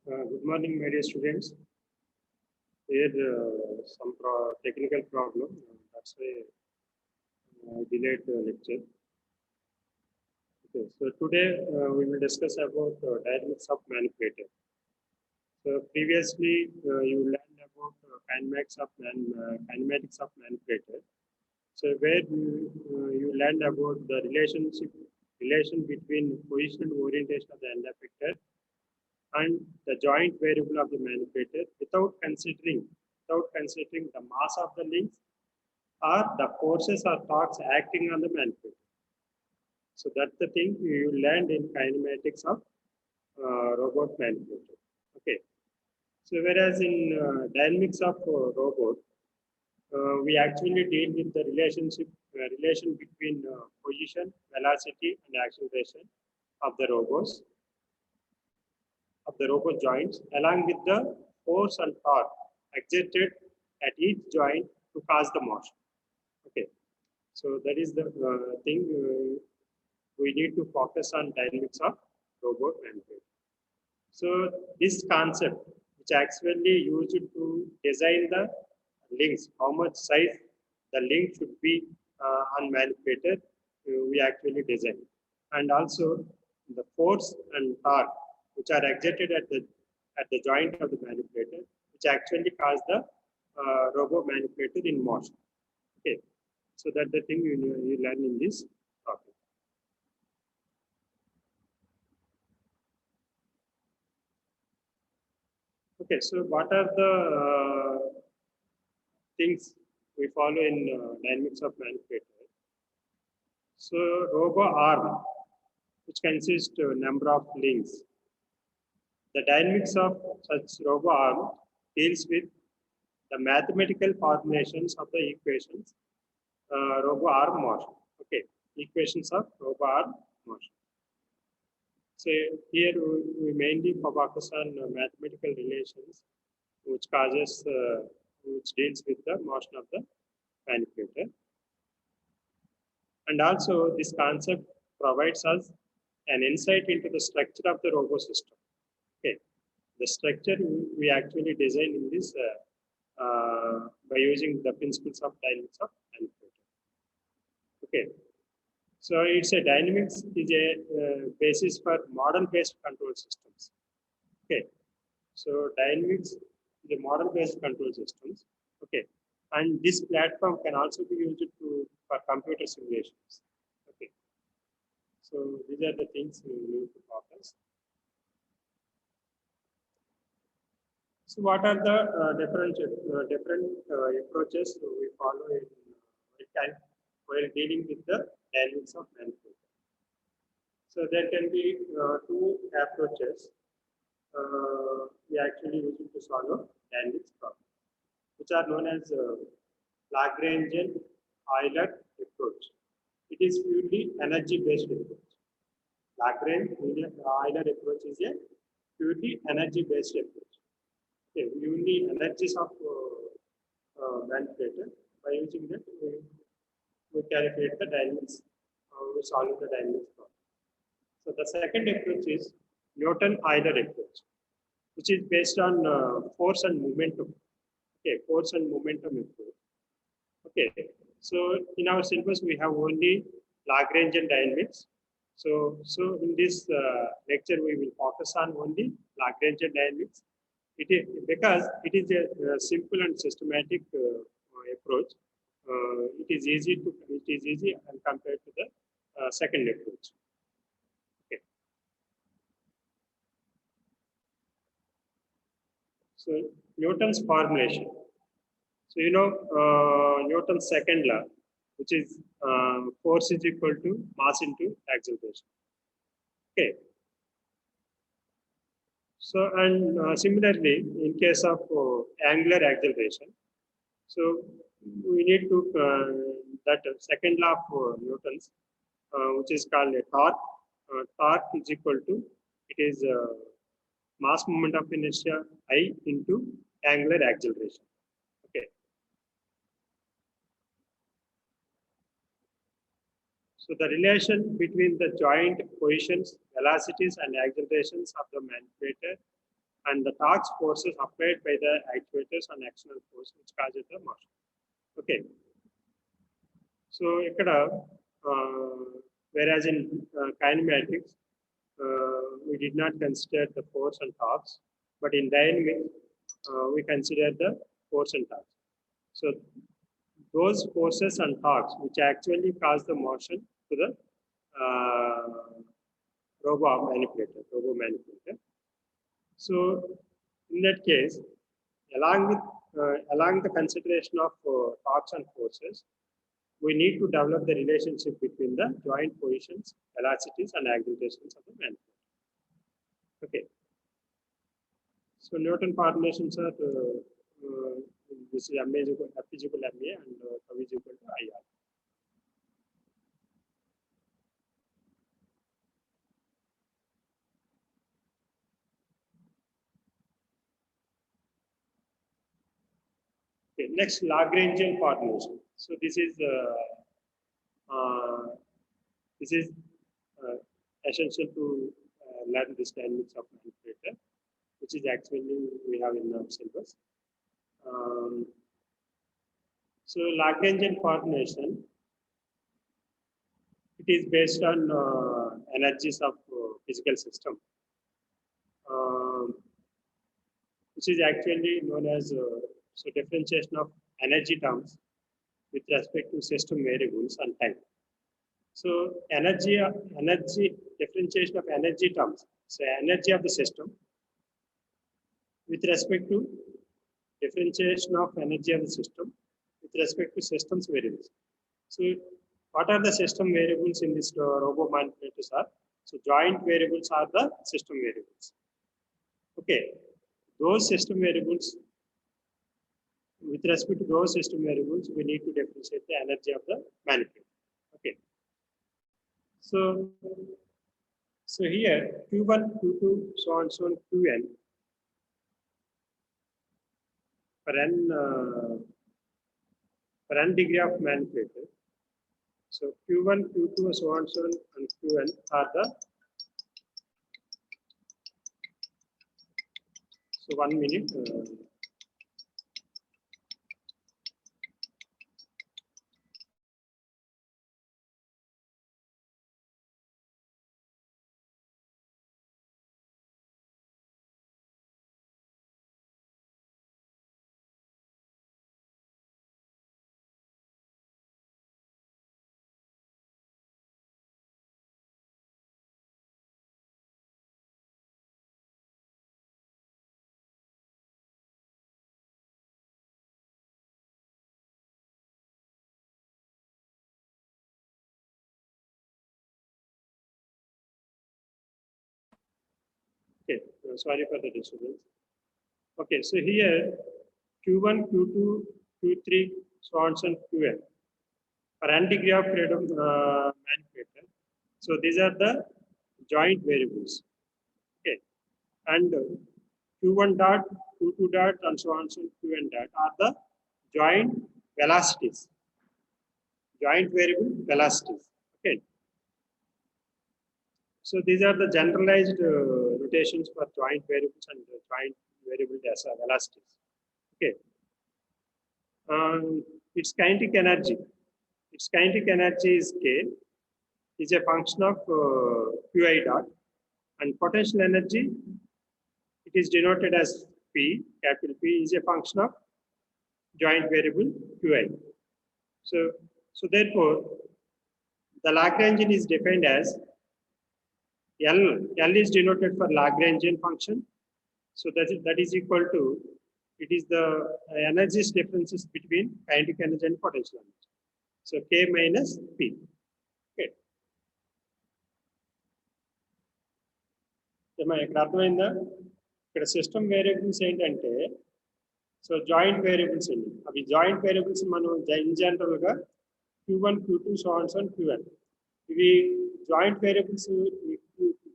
Good morning, my dear students. Here, some technical problem. That's why I delayed the lecture. Okay, so today we will discuss about dynamics of manipulator. So previously, you learned about kinematics of manipulator. So where you learned about the relation between position and orientation of the end effector and the joint variable of the manipulator without considering the mass of the links or the forces or torques acting on the manipulator. So that's the thing you learned in kinematics of robot manipulator. Okay. So whereas in dynamics of robot, we actually deal with the relation between position, velocity, and acceleration of the robot joints, along with the force and torque exerted at each joint to cause the motion. Okay, so that is the thing we need to focus on dynamics of robot manipulation. So this concept, which actually used to design the links, how much size the link should be on manipulator, we actually design, and also the force and torque which are exerted at the joint of the manipulator, which actually cause the robot manipulator in motion. Okay, so that's the thing you learn in this topic. Okay, so what are the things we follow in dynamics of manipulator? So robo arm, which consists of number of links. The dynamics of such robo arm deals with the mathematical formulations of the equations robo arm motion. Okay, equations of robo arm motion. So here we mainly focus on mathematical relations, which deals with the motion of the manipulator. And also this concept provides us an insight into the structure of the robo system. Okay, the structure we actually design in this by using the principles of dynamics of manipulator. Okay, so it's a dynamics is a basis for model-based control systems. Okay, so dynamics is a model-based control systems. Okay, and this platform can also be used for computer simulations. Okay, so these are the things we need to focus. So what are the different approaches we follow while dealing with the dynamics of manipulation? So there can be two approaches we actually use to solve dynamics problem, which are known as Lagrangian Euler approach. It is purely energy-based approach. Lagrangian Euler approach is a purely energy-based approach. Okay, we only energies of manipulator. By using that, we calculate the dynamics, we solve the dynamics problem. So the second approach is Newton-Euler approach, which is based on force and momentum. Okay, force and momentum approach. Okay, so in our syllabus we have only Lagrangian dynamics. So in this lecture we will focus on only Lagrangian dynamics. It is because it is a simple and systematic approach. It is easy and compared to the second approach. Okay. So Newton's formulation. So Newton's second law, which is force is equal to mass into acceleration. Okay. So, and similarly, in case of angular acceleration, so we need to that second law of Newton's, which is called a torque. Torque is equal to, it is mass moment of inertia I into angular acceleration. Okay. So the relation between the joint positions, velocities, and accelerations of the manipulator and the torque forces applied by the actuators and external force which causes the motion. Okay. So ikkada, whereas in kinematics, we did not consider the force and torques, but in dynamics, we consider the force and torques. So those forces and torques which actually cause the motion to the robo manipulator. So in that case, along the consideration of torques and forces, we need to develop the relationship between the joint positions, velocities, and accelerations of the manipulator. Okay. So Newton formulations are this is M is equal, F is equal to MA and tau is equal to IR. Okay, next Lagrangian formulation. So this is essential to learn this dynamics of manipulator, which is actually we have in our syllabus. So Lagrangian formulation, it is based on energies of physical system, which is actually known as so differentiation of energy terms with respect to system variables and time. So energy differentiation of energy terms. So energy of the system with respect to differentiation of energy of the system with respect to systems variables. So what are the system variables in this robo manipulators are? So joint variables are the system variables. Okay, those system variables, with respect to those system variables, we need to differentiate the energy of the manipulator. Okay. So here Q1, Q2, so on, so on, Qn for n degree of manipulator. So Q1, Q2, so on, so on, and Qn are the. So 1 minute. Okay, sorry for the disturbance. Okay, so here Q1, Q2, Q3, so on, so on, Qn for n degree of freedom manipulator. So these are the joint variables. Okay, and Q1 dot, Q2 dot, and so on, so on, Qn dot are the joint velocities, joint variable velocities. Okay. So these are the generalized notations for joint variables and joint variable velocities. Okay. Its kinetic energy. Its kinetic energy is K, is a function of Qi dot, and potential energy, it is denoted as P, capital P is a function of joint variable Qi. So therefore, the Lagrangian is defined as L is denoted for Lagrangian function. So that is equal to, it is the energies differences between kinetic energy and potential energy. So K minus P. Okay. Am I అర్థమైందా? ఇక్కడ system variables ఏంటంటే so joint variables అండి. అవి joint variables మనం in జనరల్గా Q1, Q2, so on so Qn. ఇవి joint variables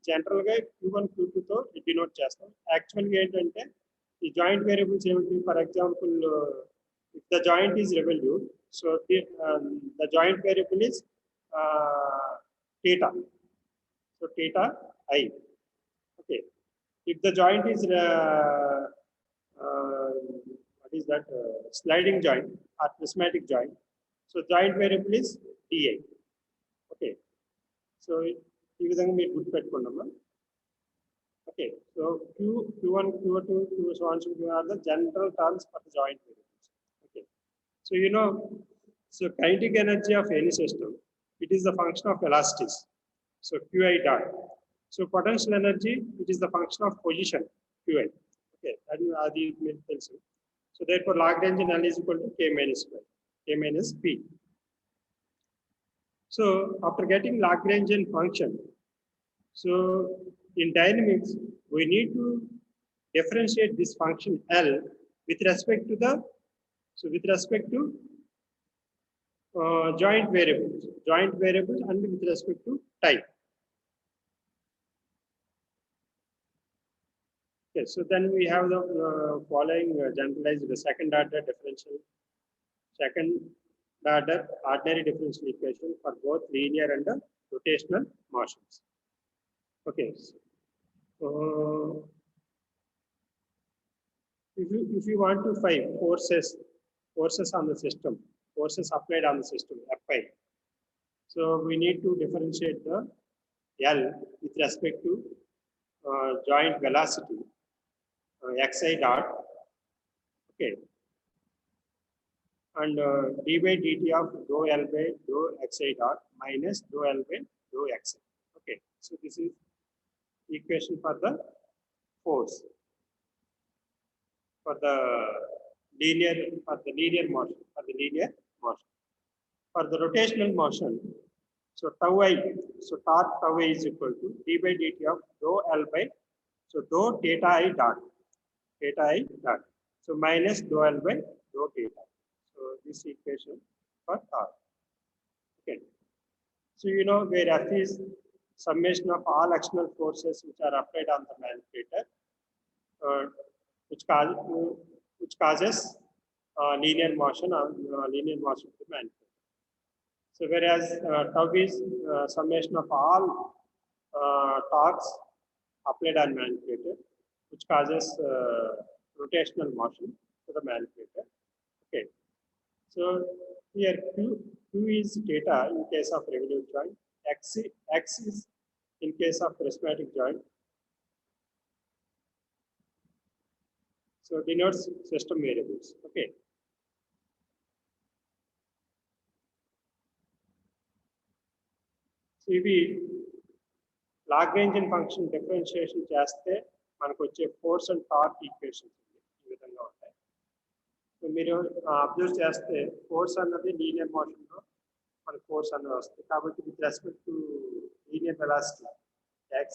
జనరల్గా Q1, Q2తో denote చేస్తాం. యాక్చువల్గా ఏంటంటే ఈ జాయింట్ వేరియబుల్స్ ఏమిటి? For example if the joint is revolute, so the joint variable is theta. So theta I. Okay. If the joint is what is that? Sliding joint or prismatic joint. So joint variable is Ti. Okay. So ఈ విధంగా మీరు గుర్తుపెట్టుకున్నామా? Okay. So Q1, Q2, Q so on, so are the general terms for the joint variables. Okay. So so kinetic energy of any system, it is the function of velocities. So Qi dot. So potential energy, it is the function of position Qi. Okay, that is Adi tells you. So therefore Lagrangian L is equal to K minus Y, K minus P. So after getting Lagrangian function, so in dynamics, we need to differentiate this function L with respect to joint variables and with respect to time. Okay, so then we have the following generalized second order ordinary differential equation for both linear and rotational motions. Okay. If you want to find forces on the system, forces applied on the system, Fi. So we need to differentiate the L with respect to joint velocity, xi dot, okay, and d by dt of dou L by dou xi dot minus dou L by dou xi. Okay, so this is equation for the force for the linear motion. For the rotational motion, so tau I, so torque tau I is equal to d by dt of dou L by, so dou theta I dot, so minus dou L by dou theta. So this equation for torque. Okay. So where F is summation of all external forces which are applied on the manipulator, which causes linear motion to the manipulator. So whereas tau is summation of all torques applied on manipulator, which causes rotational motion to the manipulator. Okay. So here Q is theta in case of revolute joint, X is in case of prismatic joint. So denotes system variables. Okay. So ఇవి Lagrangian function differentiation చేస్తే మనకు వచ్చే force and torque equations ఈ విధంగా ఉంటాయి. So మీరు observe చేస్తే force అన్నది లీనియర్ మోషన్లో మనకు ఫోర్స్ అన్నది వస్తుంది. కాబట్టి with respect to linear velocity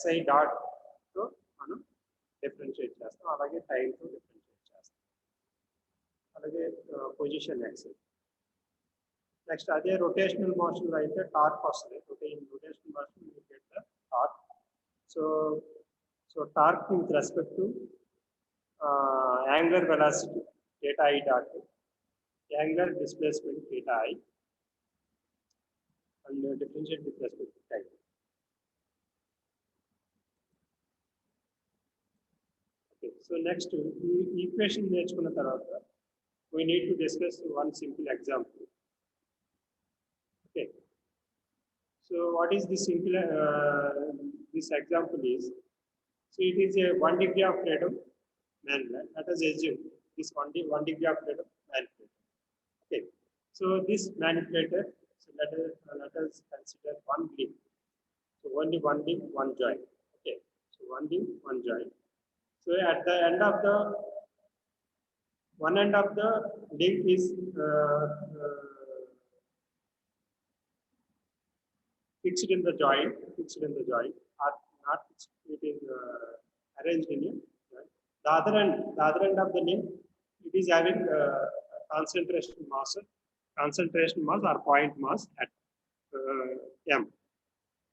xi డాట్తో మనం డిఫరెన్షియేట్ చేస్తాం. అలాగే టైంతో డిఫరెన్షియేట్ చేస్తాం. అలాగే పొజిషన్ xi. నెక్స్ట్ అదే రొటేషనల్ మోషన్లో అయితే టార్క్ వస్తుంది. Rotational motion you get the torque. So torque with respect to angular velocity theta I dot, angular displacement theta I, and differentiate with respect to time. Okay, so next equation నేర్చుకున్న తర్వాత we need to discuss one simple example. Okay, so what is this simple this example is, so it is a 1 degree of freedom manipulator. Let us assume this 1 degree of freedom manipulator. Okay, so this manipulator, so let us consider one link. So only one link, one joint. Okay, so one link, one joint. So at the end of the one end of the link is fixed in the joint, or not fixed, it is arranged in a joint. the other end of the limb, it is having concentration mass or point mass at M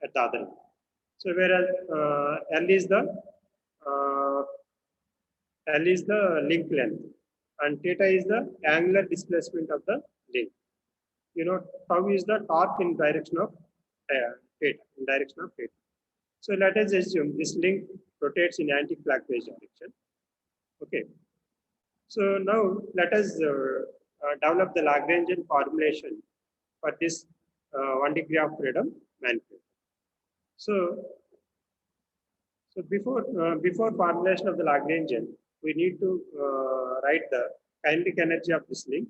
at the other end. So whereas uh, L is the link length and theta is the angular displacement of the link. You know, tau is the torque in direction of theta, in direction of theta. So let us assume this link rotates in anti-clockwise direction. Okay. So now let us develop the Lagrangian formulation for this 1 degree of freedom manifold. So, before formulation of the Lagrangian, we need to write the kinetic energy of this link,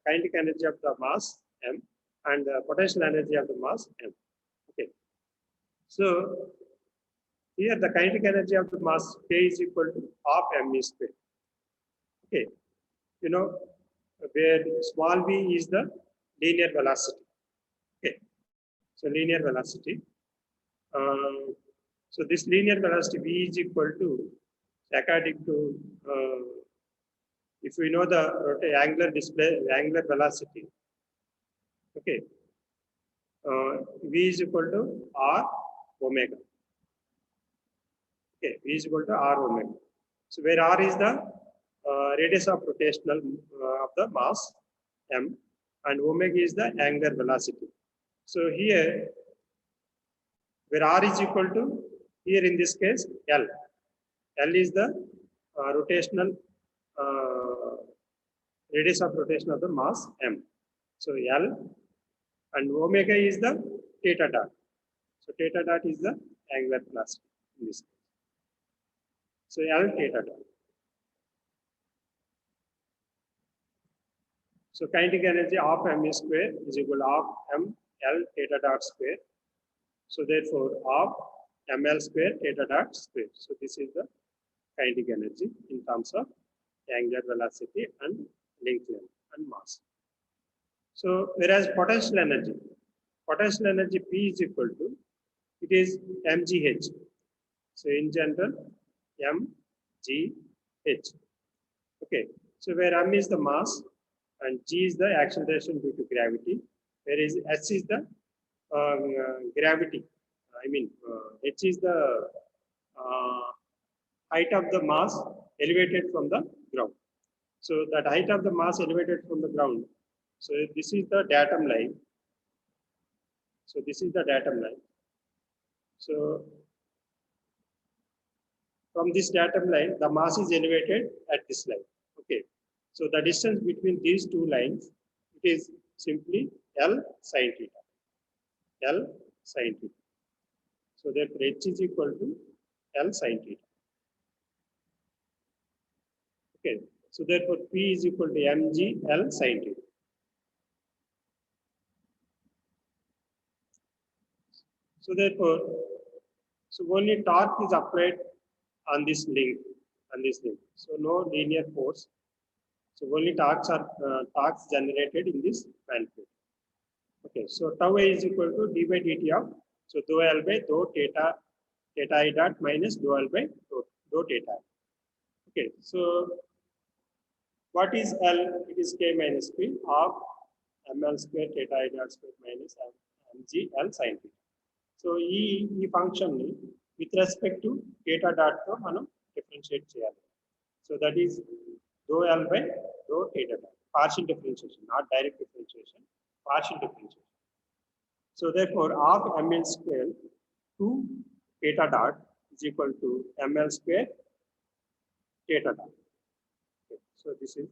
kinetic energy of the mass m, and the potential energy of the mass m. Okay. So here the kinetic energy of the mass k is equal to half m square. Okay. You know, where small v is the linear velocity. Okay. So linear velocity. So this linear velocity v is equal to, according to, if we know the angular velocity, okay, v is equal to r omega. Okay, v is equal to r omega. So where r is the radius of rotational of the mass m, and omega is the angular velocity. So here, where r is equal to, here in this case, L. L is the rotational radius of rotation of the mass m. So L, and omega is the theta dot. So theta dot is the angular velocity in this case. So L theta dot. So kinetic energy of m square is equal to half m L theta dot square. So therefore, half ml square theta dot square. So this is the kinetic energy in terms of angular velocity and link length and mass. So whereas potential energy P is equal to, it is mgh. So in general, mgh. Okay. So where m is the mass and g is the acceleration due to gravity, whereas h is the gravity. I mean, h is the height of the mass elevated from the ground. So that height of the mass elevated from the ground. So this is the datum line. So this is the datum line. So from this datum line, the mass is elevated at this line. Okay. So the distance between these two lines, it is simply L sin theta. L sin theta. So therefore h is equal to L sin theta. Okay. So therefore P is equal to mg L sin theta. So therefore, so only torque is applied on this link, So no linear force. So only torques generated in this manifold. Okay, so tau A is equal to d by dt of, so dou L by dou theta I dot minus dou L by dou theta. Okay, so what is L? It is k minus p of ml square theta I dot square minus mg L sin theta. So ఈ function ని with respect to theta dot తో మనం differentiate చేయాలి. So that is dou L by dou theta dot. Partial differentiation, not direct differentiation, partial differentiation. So therefore, half ml square to theta dot is equal to ml square theta dot. Okay, so this is,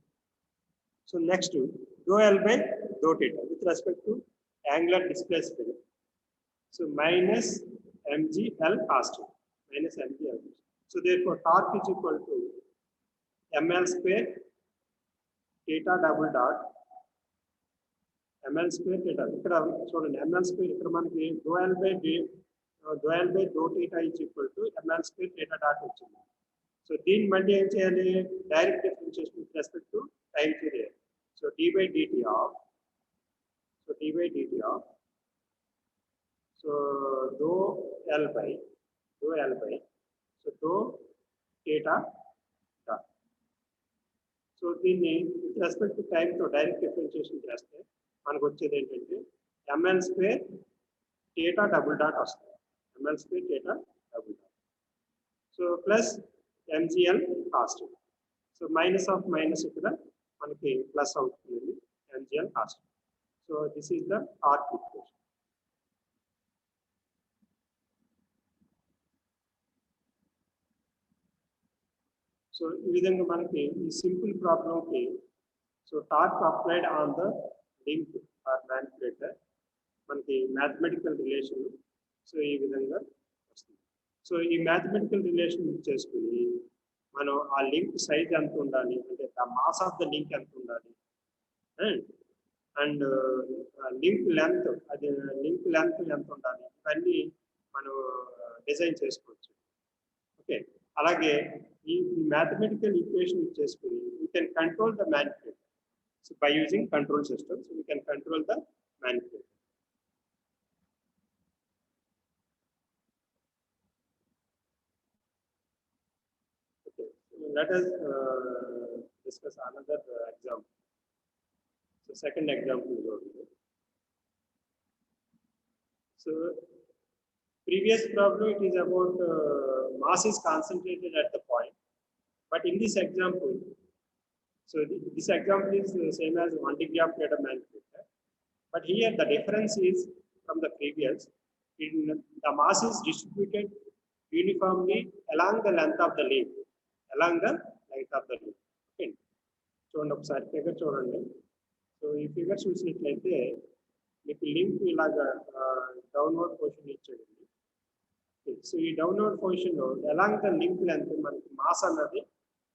so next to dou L by dou theta with respect to angular displacement. So minus mg L cos theta, minus mg L. So therefore, torque is equal to ml square theta double dot ml square theta. ఇక్కడ చూడండి ml square ఇక్కడ మనకి dou L by dou theta is equal to ml square theta dot వచ్చింది. So దీన్ని మళ్ళీ ఏం చేయాలి? Direct differentiation with respect to time period. So d by dt of, so dou L by, so dou theta so దీన్ని with respect to టైంతో direct differentiation చేస్తే మనకు వచ్చేది ఏంటంటే ML square theta double dot వస్తుంది. ML square theta double dot. So plus MGL cos. So minus of minus ఇక్కడ మనకి plus అవుతుంది MGL cos. So this is the arc equation. సో ఈ విధంగా మనకి ఈ సింపుల్ ప్రాబ్లంకి so torque applied on the link or manipulator మనకి మ్యాథమెటికల్ రిలేషన్ సో ఈ విధంగా వస్తుంది. సో ఈ మ్యాథమెటికల్ రిలేషన్ యూజ్ చేసుకుని మనం ఆ లింక్ సైజ్ ఎంత ఉండాలి, అంటే the mass of the link ఎంత ఉండాలి, అండ్ లింక్ లెంత్, అది లింక్ లెంత్ ఎంత ఉండాలి, ఇవన్నీ మనం డిజైన్ చేసుకోవచ్చు. ఓకే, అలాగే ఈ మ్యాథమెటికల్ ఈక్వేషన్ యూజ్ చేసుకుని we can control the manipulator. So by using control systems we can control the manipulator. Let us discuss another example. So second example is over here. So previous problem it is about mass is concentrated at the point, but in this example, so this example is the same as 1 degree of freedom manipulator, but here the difference is from the previous. The mass is distributed uniformly along the length of the link. Along the length of the loop. Okay. చూడండి ఒకసారి figure చూడండి. So ఈ figure చూసినట్లయితే మీకు link ఇలాగా downward position ఇచ్చాడండి. So ఈ downward పొజిషన్లో అలాంగ్ ద లింక్ లెంత్ మనకి మాస్ అన్నది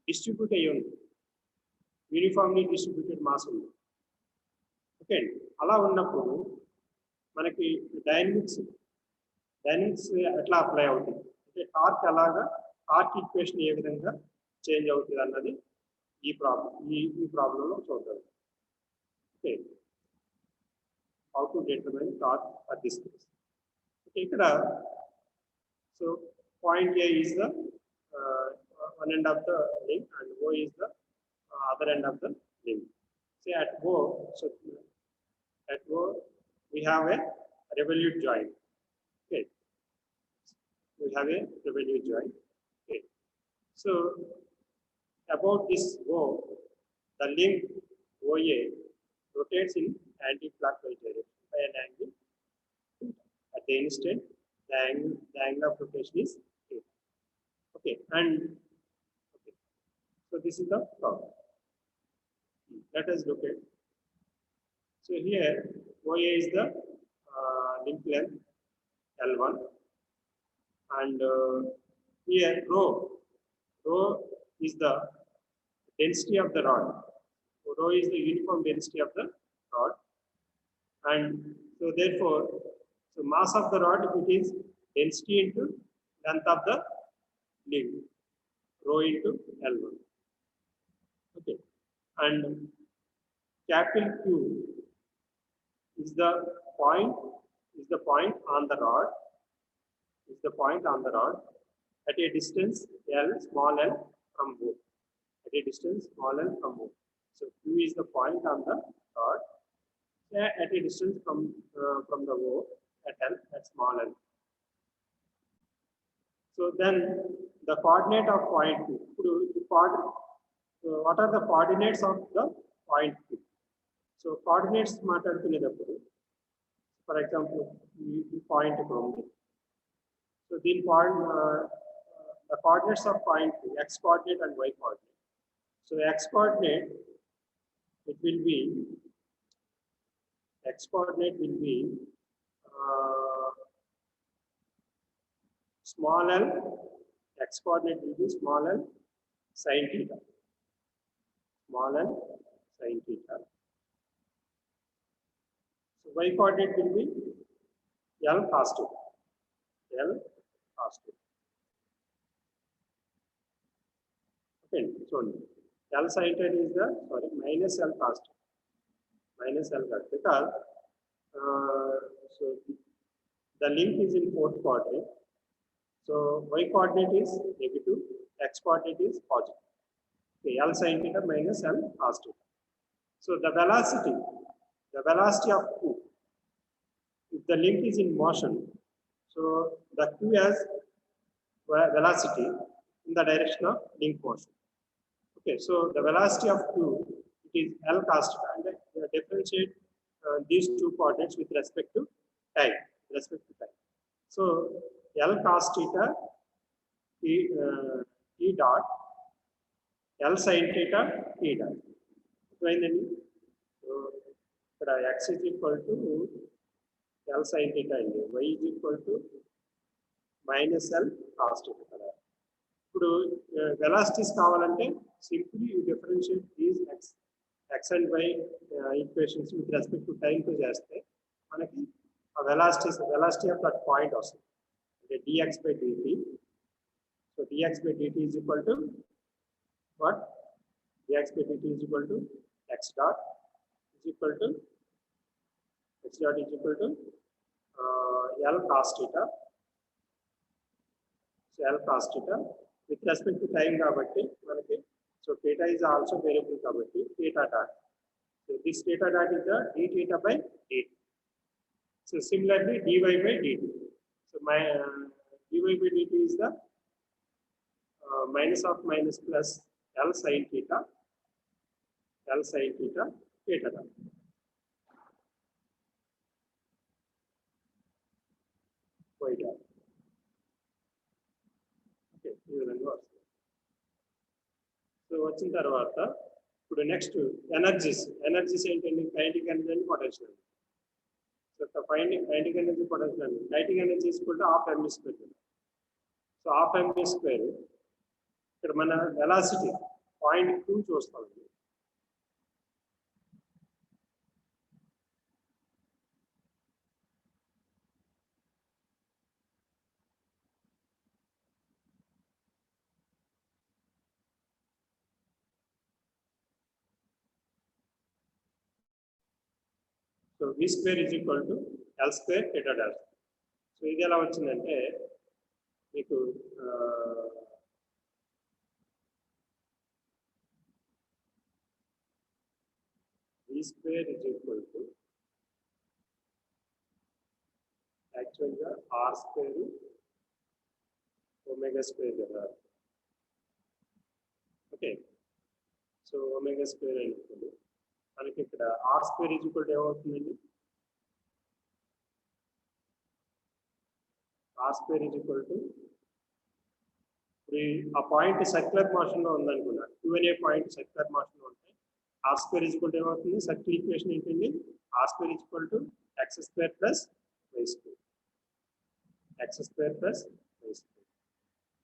డిస్ట్రిబ్యూట్ అయ్యి ఉంది, యూనిఫామ్లీ డిస్ట్రిబ్యూటెడ్ మాస్ ఉంది. ఓకే, అలా ఉన్నప్పుడు మనకి డైనమిక్స్ ఎట్లా అప్లై అవుతుంది అంటే టార్క్ ఎలాగా, టార్క్ ఈక్వేషన్ ఏ విధంగా చేంజ్ అవుతుంది అన్నది ఈ ప్రాబ్లంలో చూద్దాం. Okay, how to determine torque for this case. Okay, ఇక్కడ so point A is the one end of the link and O is the other end of the link. Say at O, so at O we have a revolute joint. Okay, we have a revolute joint. Okay, so about this O, the link OA rotates in anti-clockwise direction by an angle at the instant the angle of rotation is theta. Okay, and okay, so this is the problem. Let us look at. So here OA is the link length L1, and here rho is the density of the rod. So rho is the uniform density of the rod, and so therefore, so mass of the rod, it is density into length of the link, rho into L1. Okay, and capital Q is the point on the rod, at a distance L, small l from O, at a distance small l from O. So Q is the point on the rod at a distance from the O at L, at small l. So then the coordinate of point Q. What are the coordinates of the point Q? So coordinates మాట్లాడుకునేటప్పుడు, for example, the point from. So the coordinates of point Q, x coordinate and y coordinate. So x coordinate it will be small l, x coordinate will be small l sin theta, small l sin theta. So y coordinate will be l cos theta, l cos theta. Okay, so l sin theta is the minus l cos theta, minus l cos theta, because so the link is in fourth quadrant. So y coordinate is negative, x coordinate is positive. Okay, L sin theta minus L cos theta. So the velocity of Q, if the link is in motion, so the Q has velocity in the direction of link motion. Okay, so the velocity of Q, it is L cos theta, and differentiate these two coordinates with respect to time. So L cos theta T dot L sin theta T dot. So x is equal to L sin theta and y is equal to minus L cos theta. ఇప్పుడు velocities కావాలంటే simply you differentiate these x and y equations with respect to time తో చేస్తే మనకి ఆ velocity of that point వస్తుంది. అంటే dx by dt. So dx by dt is equal to what? Dx by dt is equal to x dot is equal to L cos theta. So L cos theta with respect to time కాబట్టి మనకి so theta is also variable కాబట్టి theta dot. So this theta dot is the d theta by dt. So similarly dy by dt. So my dy by dt is the minus of minus plus L sin theta theta dot. Y dot. Okay, ఈ విధంగా వస్తుంది. So వచ్చిన తర్వాత ఇప్పుడు next energies ఏంటంటే kinetic energy and potential energy. So finding kinetic energy potential energy. Kinetic energy equal to half mv square. So half mv square ఇక్కడ మన velocity point 2 చూస్తాం. So v square is equal to L square theta dash. So ఇది ఎలా వచ్చిందంటే మీకు v square is equal to యాక్చువల్గా r square omega square కదా. Okay, so omega square అయినప్పుడు మనకి ఇక్కడ r square is equal to ఏమవుతుందండి? r square is equal to ఆ పాయింట్ సర్క్యులర్ మోషన్ లో ఉందనుకున్నా. Q అనే పాయింట్ సర్క్యులర్ మోషన్ లో ఉంటే r square is equal to ఏమవుతుంది? సర్కిల్ ఈక్వేషన్ ఏంటండి? r square is equal to x square plus y square. x square plus y square.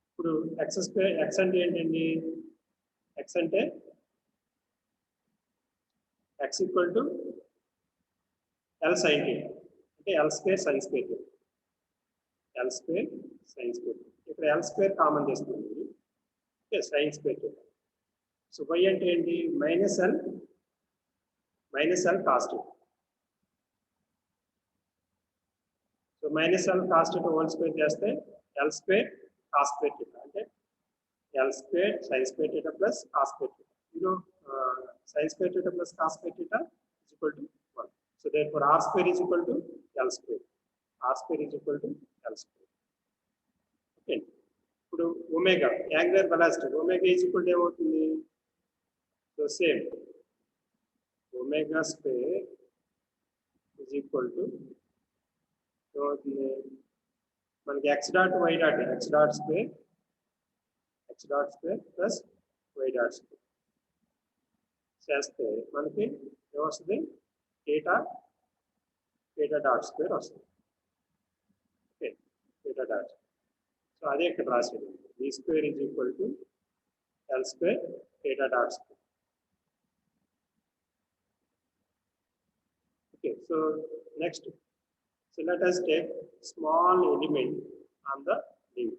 ఇప్పుడు x square, x అంటే ఏంటండి? x అంటే x equal to L sin theta. అంటే L square sin square. L square sin square. ఇక్కడ L square common చేస్తుంది. Okay, sin square. So y అంటే ఏంటి? Minus L cos theta. So minus L cos theta whole square చేస్తే L square cos square theta. అంటే L square sin square theta plus cos square theta. Sin square theta plus cos square theta is equal to 1. So therefore r square is equal to L square. R square is equal to L square. Okay. ఇప్పుడు omega angular velocity omega is equal to ఏమవుతుంది? So same omega square is equal to మనకి x dot y dot square plus y dot square చేస్తే మనకి ఏమొస్తుంది? theta dot square వస్తుంది. Okay, theta dot. So అదే ఇక్కడ రాసేది v square is equal to L square theta dot square. Okay, so next, so let us take small element on the link.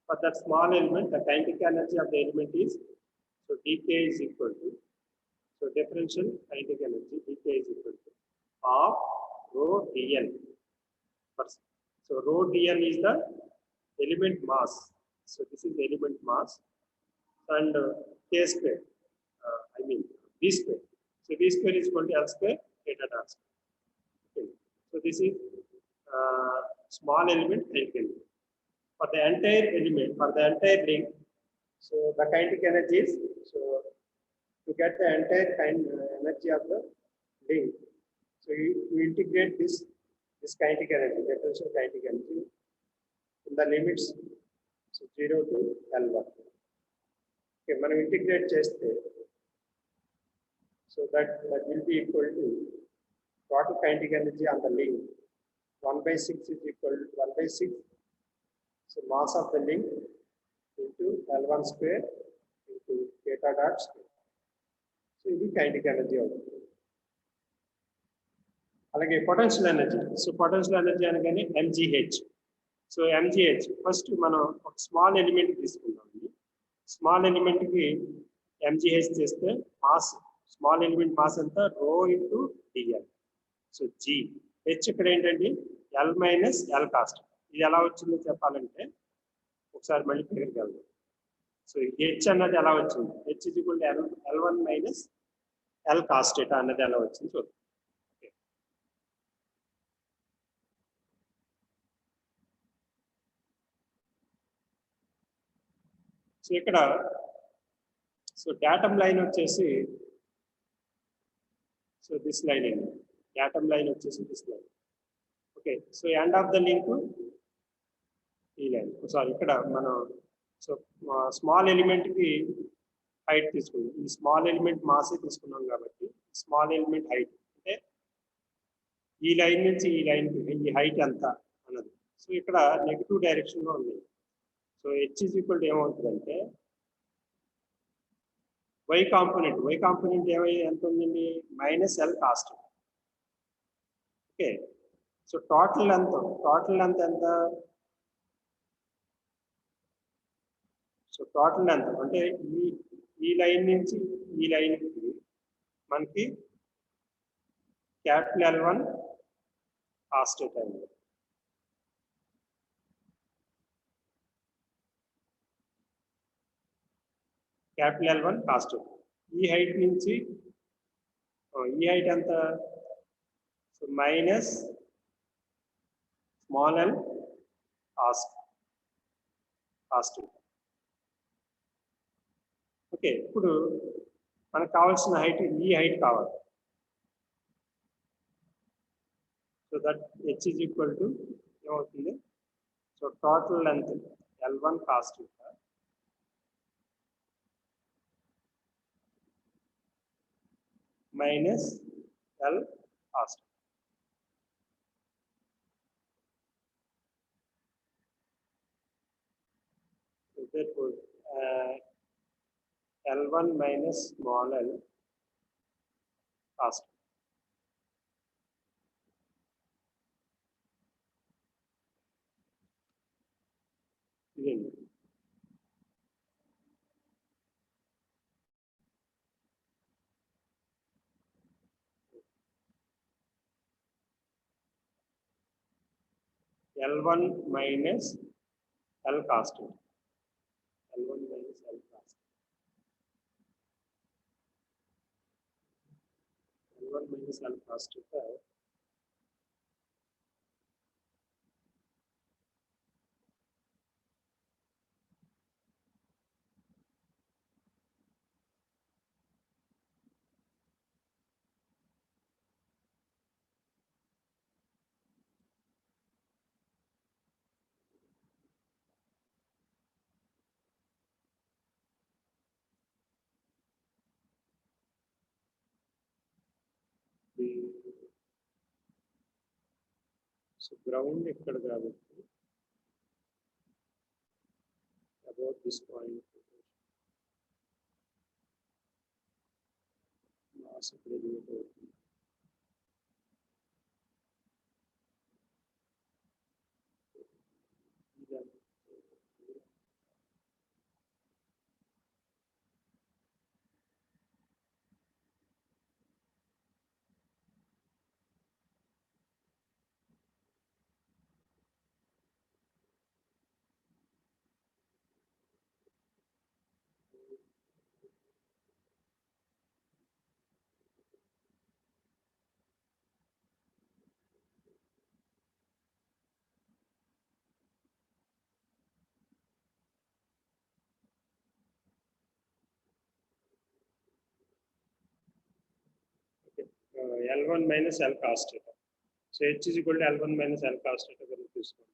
For that small element, the kinetic energy of the element is, so dk is equal to, so differential kinetic energy dk is equal to half rho dl. So rho dl is the element mass. So this is element mass. and k square, I mean b square. So b square is equal to L square theta dot square. Okay. So this is small element height element. For the entire element, for the entire link, so the kinetic energy is, so to get the entire energy of the link, so you integrate this kinetic energy, differential kinetic energy in the limits, so 0 to L1. Okay, మనం integrate చేస్తే, so that will be equal to total kinetic energy on the link 1/6 is equal to 1/6, so mass of the link into L1 square into theta dot square. So ఇది kinetic energy అవుతుంది. అలాగే potential energy, so potential energy అనగానే mgh. So mgh first మనం ఒక small element తీసుకుందాం. Small element కి mgh చేస్తే mass, small element mass ఎంత, rho into dl. So g, h ఇక్కడ ఏంటండి l మైనస్ l కాస్ట్. ఇది ఎలా వచ్చిందో చెప్పాలంటే ఒకసారి మళ్ళీ దగ్గరికి వెళ్దాం. సో h అన్నది ఎలా వచ్చింది, h is equal to L1 minus l cost theta అన్నది ఎలా వచ్చింది చూద్దాం. సో ఇక్కడ, సో డాటమ్ లైన్ వచ్చేసి, సో దిస్ లైన్ అండి, డాటమ్ లైన్ వచ్చేసి this line. Okay, so end of the link ఈ లైన్. సారీ, ఇక్కడ మనం సో స్మాల్ ఎలిమెంట్ కి హైట్ తీసుకున్నాం, ఈ స్మాల్ ఎలిమెంట్ మాసే తీసుకున్నాం కాబట్టి స్మాల్ ఎలిమెంట్ హైట్ అంటే ఈ లైన్ నుంచి ఈ లైన్ ఈ హైట్ ఎంత అన్నది. సో ఇక్కడ నెగిటివ్ డైరెక్షన్ లో ఉంది. So h is equal to ఏమవుతుందంటే y కాంపోనెంట్ ఎంత ఉందండి, minus l cost. Okay, so total length ఎంత, సో టోటల్ లెంత్ అంటే ఈ లైన్ నుంచి ఈ లైన్కి మనకి క్యాపిటల్ L1 కాస్ట్ అయింది. Capital L1 cost. ఈ హైట్ నుంచి ఈ హైట్ ఎంత, so minus small l cost. Okay, ఇప్పుడు మనకు కావాల్సిన హైట్, ఈ హైట్ కావాలి. So that h is equal to ఏమవుతుంది, so total length L1 cost minus L cost. So therefore, L1 minus small l cost. L1 minus L cost. L1 minus L cost. L1 minus L cost. So ground ekkada kabatti about this point mass eliminate avutundi. L1 minus L cos theta. So H is equal to L1 minus L cos theta కనుక తీసుకోండి.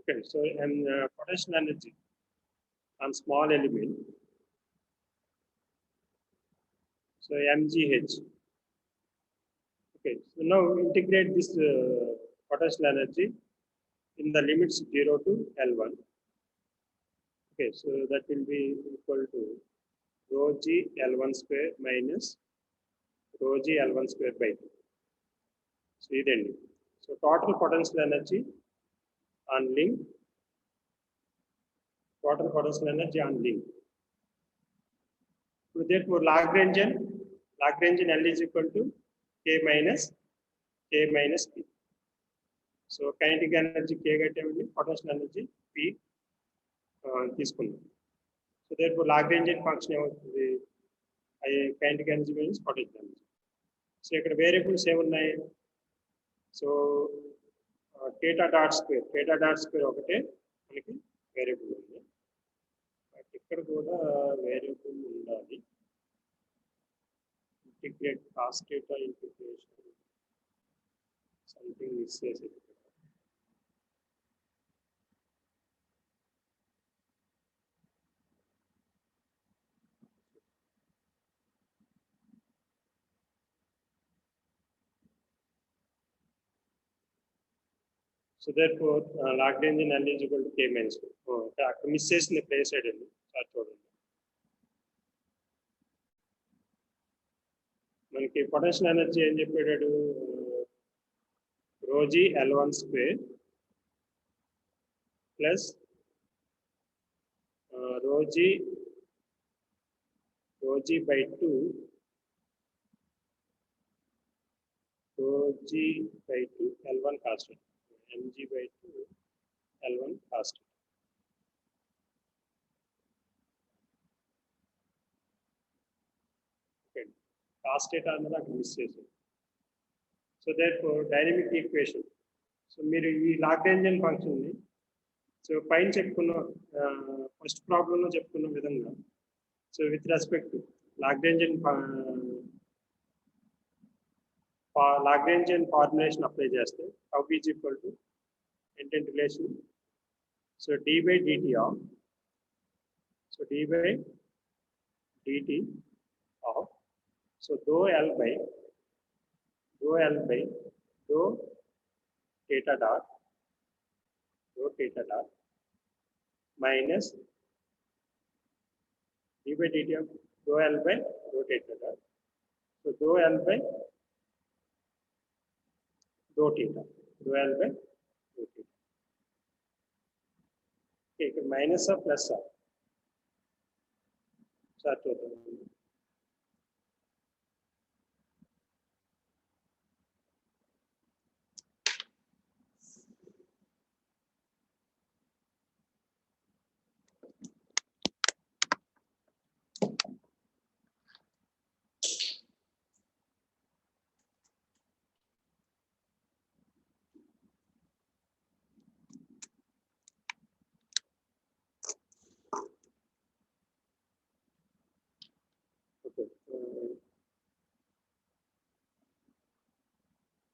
Okay, so and potential energy on small element. So mgh. Okay, so now integrate this potential energy in the limits 0 to L1. Okay, so that will be equal to rho g L1 square minus rho g L1 square by 2. So ఇదండి. So total potential energy on link. Total potential energy on link. So therefore Lagrangian L is equal to K minus P. So kinetic energy K కట్టేవండి, potential energy P తీసుకున్నాం. So therefore Lagrangian function ఏమవుతుంది, kinetic energy means potential energy. So ఇక్కడ variables ఏమున్నాయి, so theta dot square ఒకటే మనకి variable ఉంది, but ఇక్కడ కూడా variable ఉండాలి. Integrate cos theta integration something miss చేసేది. So therefore Lagrangian L is equal to K minus 2. అక్కడ మిస్ చేసింది ప్లేస్ సైడ్ అండి, సార్ చూడండి. మనకి పొటెన్షియల్ ఎనర్జీ ఏం చెప్పాడు, rho g L1 square plus rho g by 2 L1 cos theta, mg by 2 L1 cos theta. Okay, cos theta అన్నది అక్కడ miss చేసింది. So therefore dynamic equation, so మీరు ఈ లాగ్రాంజియన్ ఫంక్షన్ని, సో పైన చెప్పుకున్న ఫస్ట్ ప్రాబ్లంలో చెప్పుకున్న విధంగా, so with respect to Lagrangian formulation apply చేస్తే how is equal to intent relation, so d by dt of, so d by dt of, so dou L by dou theta dot minus d by dt of dou L by dou theta dot, so dou L by dou theta, dou L by dou theta. Okay, ఇక్కడ minus plus sir చూద్దాం.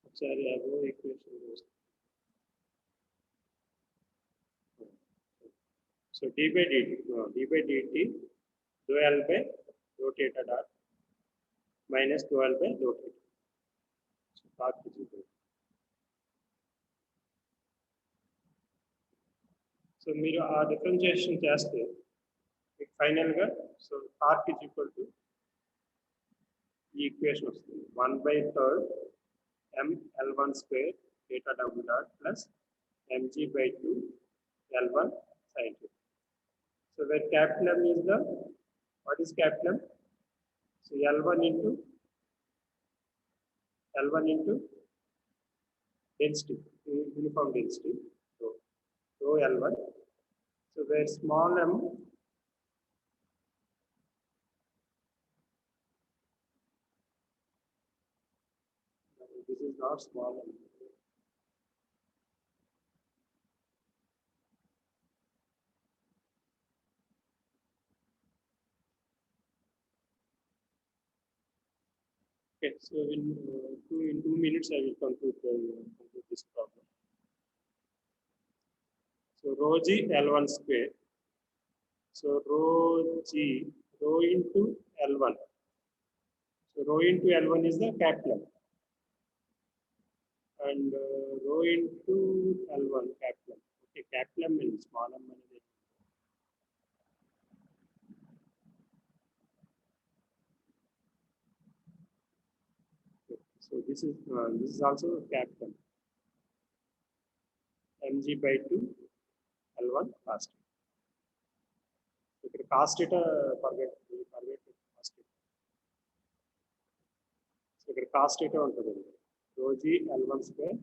ఒకసారి అదో equation చూస్తాం. So d by dt dou L by dou theta dot minus dou L by dou theta. So torque is equal. So మీరు ఆ differentiation చేస్తే మీకు ఫైనల్గా so torque is equal to ఈ ఈక్వేషన్ వస్తుంది, 1/3 m L1 square theta double dot plus mg by 2 L1 sin theta. So where capital M is the, what is capital M? So L1 into density, uniform density, so L1. So where small m, this is not small m, Okay, so in 2 minutes I will conclude this problem. So rho g L1 square. So rho into L1. So rho into L1 is the capital, and rho into L1 capital. Okay, capital means small m అనేది. Okay, so this is also capital mg by 2 L1 cos theta. ఇక్కడ cos theta forget cos theta. So ఇక్కడ cos theta ఉంటుంది. rho g L1 square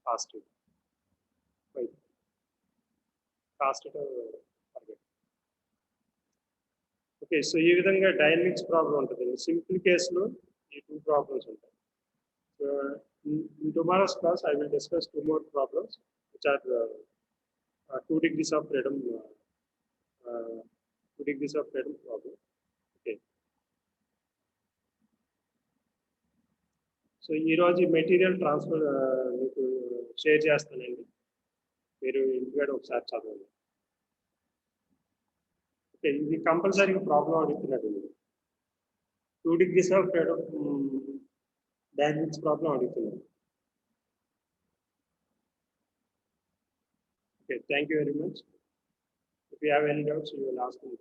cos theta. Right. Cos theta forget. Okay, so ఈ విధంగా dynamics problem ఉంటుంది. Simple కేసులో ఈ 2 problems ఉంటాయి. So in tomorrow's class I will discuss 2 more problems which are 2 degrees of freedom 2 degrees of freedom problem. Okay. So ఈ రోజు material transfer మీకు share చేస్తానండి. మీరు ఇంటికాడ ఒకసారి చదవండి. ఓకే, ఇది కంపల్సరీగా ప్రాబ్లం అడుగుతున్నాడు. 2 degrees of freedom dynamics problem అడుగుతున్నాడు. Okay, thank you very much. If you have any doubts, you will ask me.